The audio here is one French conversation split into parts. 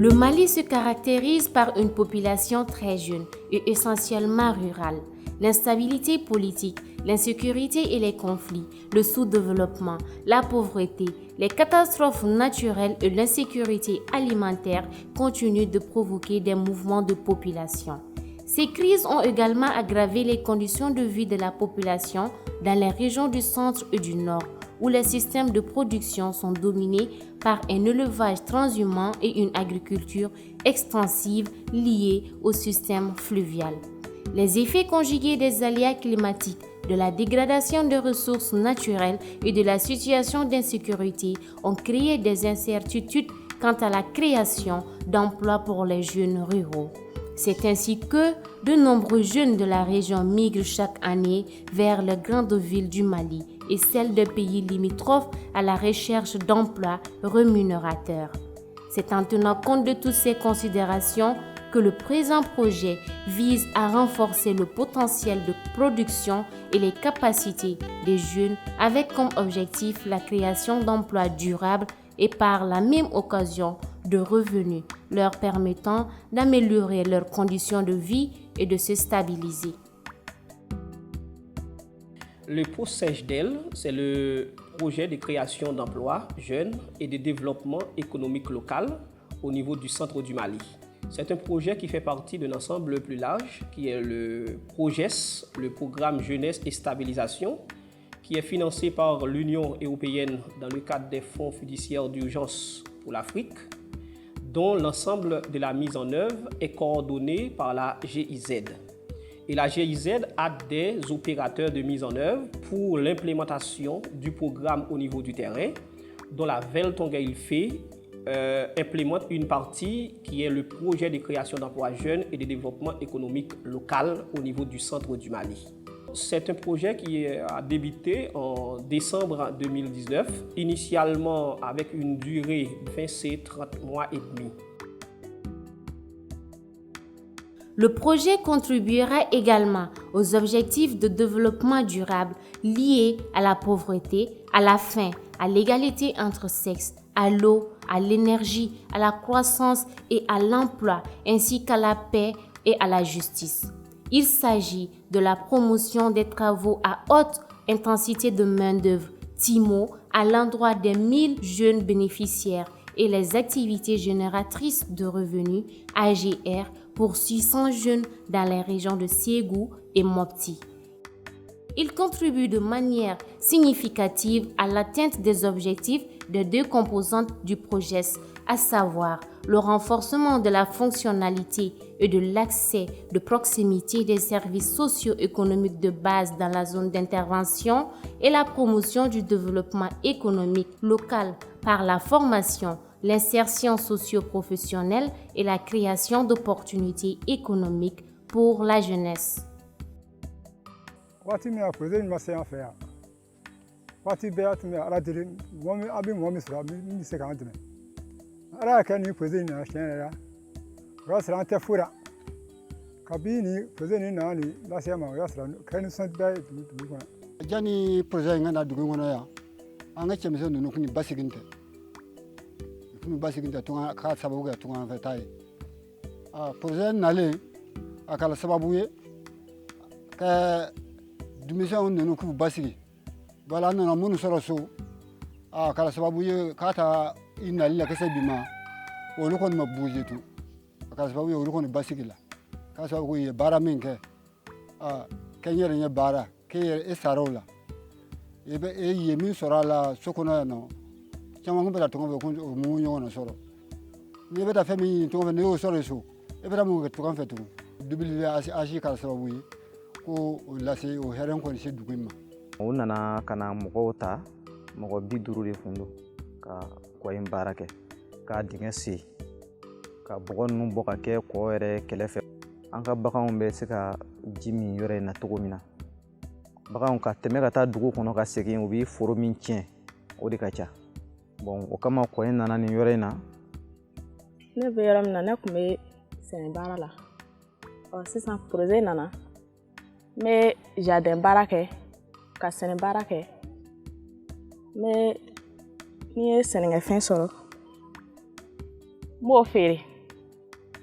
Le Mali se caractérise par une population très jeune et essentiellement rurale. L'instabilité politique, l'insécurité et les conflits, le sous-développement, la pauvreté, les catastrophes naturelles et l'insécurité alimentaire continuent de provoquer des mouvements de population. Ces crises ont également aggravé les conditions de vie de la population dans les régions du centre et du nord, où les systèmes de production sont dominés par un élevage transhumant et une agriculture extensive liée au système fluvial. Les effets conjugués des aléas climatiques, de la dégradation des ressources naturelles et de la situation d'insécurité ont créé des incertitudes quant à la création d'emplois pour les jeunes ruraux. C'est ainsi que de nombreux jeunes de la région migrent chaque année vers les grandes villes du Mali et celles de pays limitrophes à la recherche d'emplois rémunérateurs. C'est en tenant compte de toutes ces considérations que le présent projet vise à renforcer le potentiel de production et les capacités des jeunes avec comme objectif la création d'emplois durables et par la même occasion de revenus leur permettant d'améliorer leurs conditions de vie et de se stabiliser. Le POSEJDEL, c'est le projet de création d'emplois jeunes et de développement économique local au niveau du centre du Mali. C'est un projet qui fait partie d'un ensemble plus large qui est le PROJES, le programme Jeunesse et Stabilisation, qui est financé par l'Union européenne dans le cadre des fonds fiduciaires d'urgence pour l'Afrique, dont l'ensemble de la mise en œuvre est coordonné par la GIZ. Et la GIZ a des opérateurs de mise en œuvre pour l'implémentation du programme au niveau du terrain, dont la Veltonga-Ilfé implémente une partie qui est le projet de création d'emplois jeunes et de développement économique local au niveau du centre du Mali. C'est un projet qui a débuté en décembre 2019, initialement avec une durée de 30 mois et demi. Le projet contribuera également aux objectifs de développement durable liés à la pauvreté, à la faim, à l'égalité entre sexes, à l'eau, à l'énergie, à la croissance et à l'emploi, ainsi qu'à la paix et à la justice. Il s'agit de la promotion des travaux à haute intensité de main-d'œuvre, TIMO, à l'endroit des 1000 jeunes bénéficiaires et les activités génératrices de revenus, AGR, pour 600 jeunes dans les régions de Ségou et Mopti. Il contribue de manière significative à l'atteinte des objectifs des deux composantes du projet, à savoir le renforcement de la fonctionnalité et de l'accès de proximité des services socio-économiques de base dans la zone d'intervention et la promotion du développement économique local par la formation, l'insertion socio-professionnelle et la création d'opportunités économiques pour la jeunesse. Dumisɛnw ninnu k'u basigi wala an nana minnu sɔrɔ so a kɛra sababu ye k'a ta i nali la kisɛ bi ma olu kɔni ma bouger tun a kɛra sababu ye olu kɔni basigi la k'a sababu k'u ye baara min kɛ kɛ n yɛrɛ n ye baara k'e yɛrɛ e sara o la e ye min sɔrɔ a la so kɔnɔ yan nɔ caman kun bɛ ta tɔgɔ fɛ ko mun ɲɔgɔn na sɔrɔ n'i bɛ ta fɛn min ɲini tɔgɔ fɛ n'i y'o sɔrɔ so e bɛ ta mun kɛ tɔgɔ fɛ tugun WAC kɛra sababu ye ko o lase o hɛrɛ kɔni se dugu in ma. U nana ka na mɔgɔw ta mɔgɔ 50 de kun don ka kɔ in baara kɛ k'a dingɛ sen ka bɔgɔ ninnu bɔ ka kɛ kɔ yɛrɛ kɛrɛfɛ an ka baganw bɛ se ka ji min yɔrɔ in na cogo min na baganw ka tɛmɛ ka taa dugu kɔnɔ ka segin u bɛ foro min tiɲɛ o de ka ca bon o kama kɔ in nana nin yɔrɔ in na. Ne bɛ yɔrɔ min na ne tun bɛ sɛnɛ baara la sisan projet nana n bɛ jardin baara kɛ ka sɛnɛ baara kɛ ni ye sɛnɛkɛfɛn sɔrɔ n b'o feere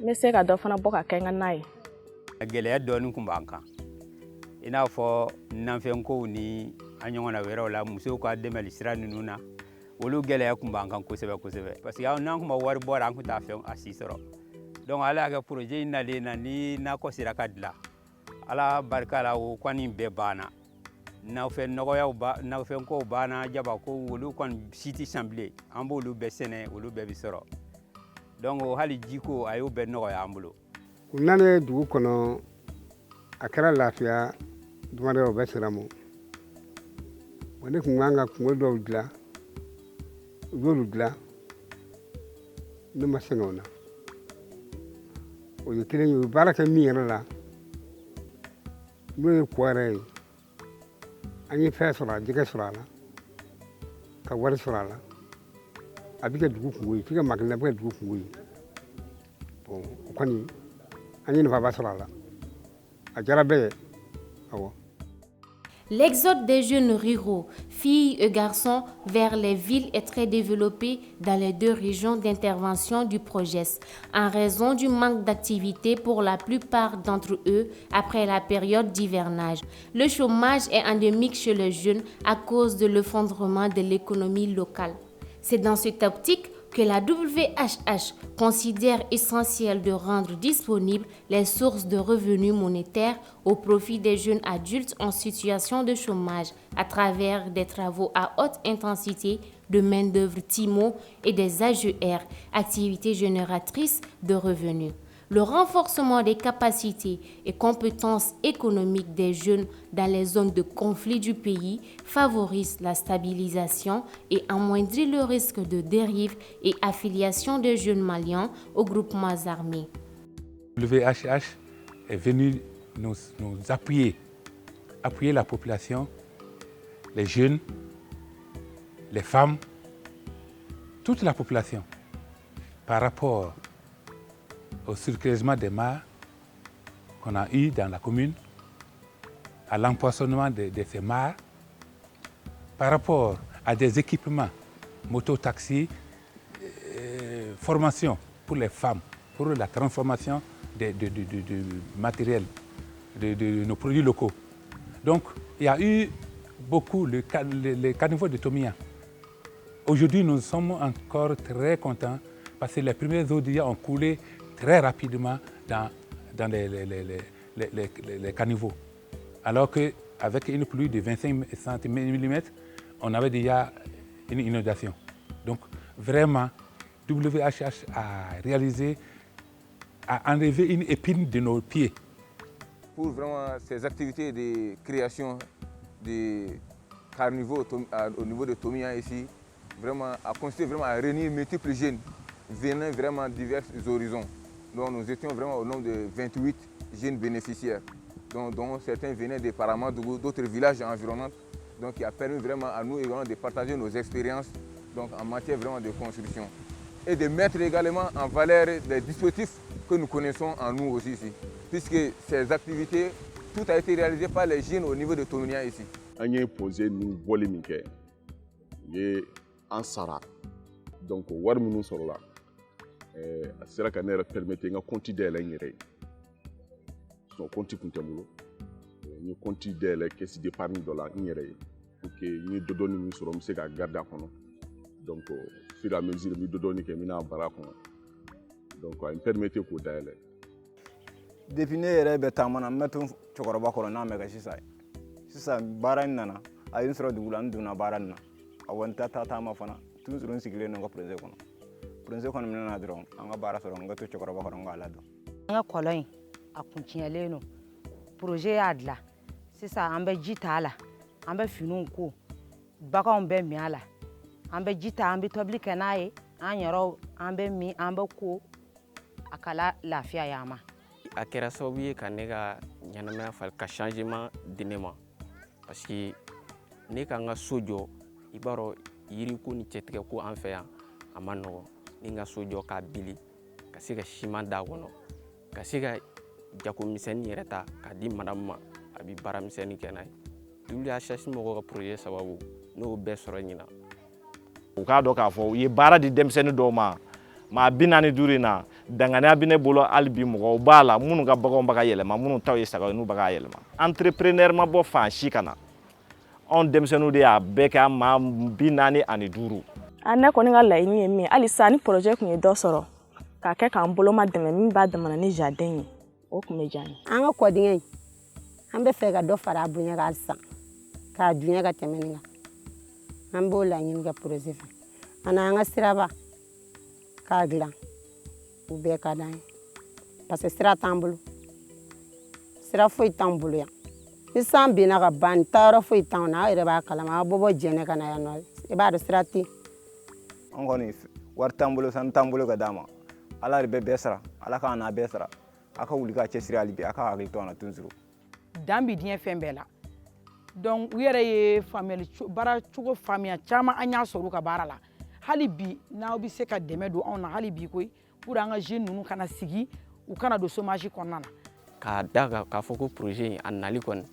n bɛ se ka dɔ fana bɔ ka kɛ n ka na ye. Gɛlɛya dɔɔni kun b'an kan i n'a fɔ nanfɛnkow ni an ɲɔgɔnna wɛrɛw la musow ka dɛmɛli sira ninnu na olu gɛlɛya kun b'an kan kosɛbɛ kosɛbɛ parce que n'an kun ma wari bɔra an kun t'a fɛn a si sɔrɔ donc ala y'a kɛ projet in nalen na ni nakɔ sera ka dilan ala barika la o kɔni bɛɛ banna nafɛnkow banna jabakow olu kɔni si tɛ san bilen an b'olu bɛɛ sɛnɛ olu bɛɛ bi sɔrɔ donc hali jiko a y'o bɛɛ nɔgɔya an bolo. u nana dugu kɔnɔ a kɛra lafiya dumadɔ o bɛ sira ma ne kun kan ka kungo dɔw dilan u y'olu dilan ne ma sɛgɛn o la o ye kelen ye u baara kɛ min yɛrɛ la n'o ye kɔ yɛrɛ ye an ye fɛn sɔrɔ a jɛgɛ sɔrɔ a la ka wari sɔrɔ a la a bɛ kɛ dugu kungo ye f'i ka makina a bɛ kɛ dugu kungo ye bon o kɔni an ye nafaba sɔrɔ a la a diyara bɛɛ ye awɔ. L'exode des jeunes ruraux, filles et garçons, vers les villes est très développé dans les deux régions d'intervention du projet, en raison du manque d'activité pour la plupart d'entre eux après la période d'hivernage. Le chômage est endémique chez les jeunes à cause de l'effondrement de l'économie locale. C'est dans cette optique que la WHH considère essentiel de rendre disponibles les sources de revenus monétaires au profit des jeunes adultes en situation de chômage à travers des travaux à haute intensité de main-d'œuvre TIMO et des AGR, activités génératrices de revenus. Le renforcement des capacités et compétences économiques des jeunes dans les zones de conflit du pays favorise la stabilisation et amoindrit le risque de dérive et affiliation des jeunes maliens aux groupements armés. WHH est venu nous appuyer la population, les jeunes, les femmes, toute la population par rapport au surcreusement des mares qu'on a eu dans la commune, à l'empoisonnement de ces mares, par rapport à des équipements, moto-taxis, formation pour les femmes, pour la transformation du matériel, de nos produits locaux. Donc, il y a eu beaucoup, les caniveaux de Tomia. Aujourd'hui, nous sommes encore très contents parce que les premières eaux d'hier ont coulé très rapidement dans les caniveaux. Alors qu'avec une pluie de 25 mm, on avait déjà une inondation. Donc vraiment, WHH a enlevé une épine de nos pieds. Pour vraiment ces activités de création de carnivores au niveau de Tomia ici, vraiment a consisté vraiment à réunir multiples jeunes venant vraiment de divers horizons. Donc nous étions vraiment au nombre de 28 jeunes bénéficiaires, dont certains venaient apparemment d'autres villages environnants, donc qui a permis vraiment à nous également de partager nos expériences donc en matière vraiment de construction et de mettre également en valeur les dispositifs que nous connaissons en nous aussi ici, puisque ces activités, tout a été réalisé par les jeunes au niveau de Tominia ici. On a posé nous voler minke, en Sara, donc war nous sur là. C'est que nous permettait de continuer à l'ingérer. Son compte comptable, nous continuons à caisser d'épargne dollar ingérer. Ok, nous donnons nous sur le séca garder à fond. Donc, fur et à mesure nous donnons que nous n'avons pas donc, on permettait de d'aller. Depuis ne yɛrɛ bɛ taama na n bɛ to cɛkɔrɔba kɔrɔ n'a mɛ kɛ sisan baara in nana a ye n sɔrɔ dugu la n donna baara in na awɔ n ta taama fana toujours n sigilen don n ka projet kɔnɔ projet kɔni minɛ na dɔrɔn an ka baara sɔrɔ n ka to cɛkɔrɔba kɔrɔ n k'a ladɔn. An ka kɔlɔn in a kun tiɲɛlen don projet y'a dilan sisan an bɛ ji t'a la an bɛ finiw ko baganw bɛ min a la an bɛ ji ta an bɛ tobili kɛ n'a ye an yɛrɛw an bɛ min an bɛ ko a ka lafiya y'an ma. A kɛra sababu ye ka ne ka ɲɛnamaya fali ka changement di ne ma parce que ne ka n ka so jɔ i b'a dɔn yiri ko ni cɛtigɛ ko an fɛ yan a ma nɔgɔn ni n ka so jɔ k'a bili ka se ka siman d'a kɔnɔ ka se ka jagomisɛnnin yɛrɛ ta k'a di madame ma a bɛ baaramisɛnnin kɛ n'a ye WHH mɔgɔw ka projet sababu n'o bɛɛ sɔrɔ ɲina u k'a dɔn k'a fɔ u ye baara di denmisɛnnin dɔw ma maa 45 in na Dangane bine bolo albi mɔgɔw b'a la minnu ka baganw bɛ ka yɛlɛma minnu taw ye sagaw n'u bɛ ka yɛlɛma entrepreneur ma bɔ fan si kana anw denmisɛnninw de y'a bɛɛ kɛ maa 45. Ne kɔni ka laɲini ye min ye hali sisan ni projet kun ye dɔ sɔrɔ k'a kɛ k'an bolo ma dɛmɛ min b'a damana ni jardin ye o kun bɛ diya n ye. An ka kɔdingɛ in an bɛ fɛ ka dɔ fara a bonya kan sisan k'a dunya ka tɛmɛ nin kan an b'o laɲini kɛ projet fɛ ani an ka siraba k'a dilan u bɛɛ ka d'an ye parce que sira t'an bolo sira foyi t'an bolo yan ni san binna ka ban taayɔrɔ foyi t'anw na aw yɛrɛ b'a kalama aw bɔ jɛnɛ ka na yan nɔ i b'a dɔn sira tɛ yen. An kɔni wari t'an bolo sanu t'an bolo ka d'a ma ala de bɛ bɛɛ sara ala k'an n'a bɛɛ sara a ka wuli ka cɛsiri hali bi a ka hakili to an na toujours. Dan bi diɲɛ fɛn bɛɛ la donc u yɛrɛ ye faamuyali baara cogo faamuya caman an y'a sɔrɔ u ka baara la hali bi n'aw bɛ se ka dɛmɛ don anw na hali bi koyi pour an ka jeunes ninnu kana sigi u kana don chômage kɔnɔna na. K'a da kan k'a fɔ ko projet in a nali kɔni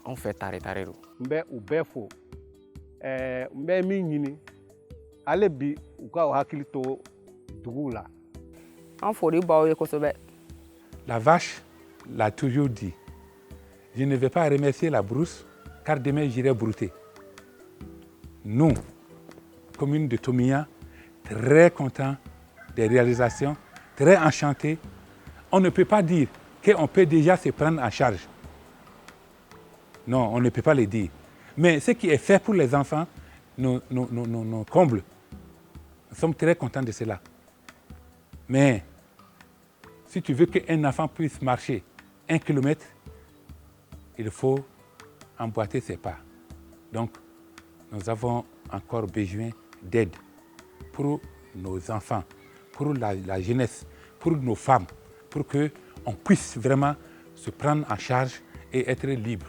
anw fɛ tare don. N bɛ u bɛɛ fo n bɛ min ɲini ale bi u ka hakili to duguw la. An foli b'aw ye kosɛbɛ. La vache l'a toujours dit. Je ne vais pas remercier la brousse car demain j'irai brouter. Nous, commune de Tomia, très contents des réalisations, très enchantés. On ne peut pas dire qu'on peut déjà se prendre en charge. Non, on ne peut pas le dire. Mais ce qui est fait pour les enfants nous comble. Nous sommes très contents de cela. Mais si tu veux qu'un enfant puisse marcher 1 kilomètre, il faut emboîter ses pas. Donc, nous avons encore besoin d'aide pour nos enfants, pour la jeunesse, pour nos femmes, pour qu'on puisse vraiment se prendre en charge et être libre.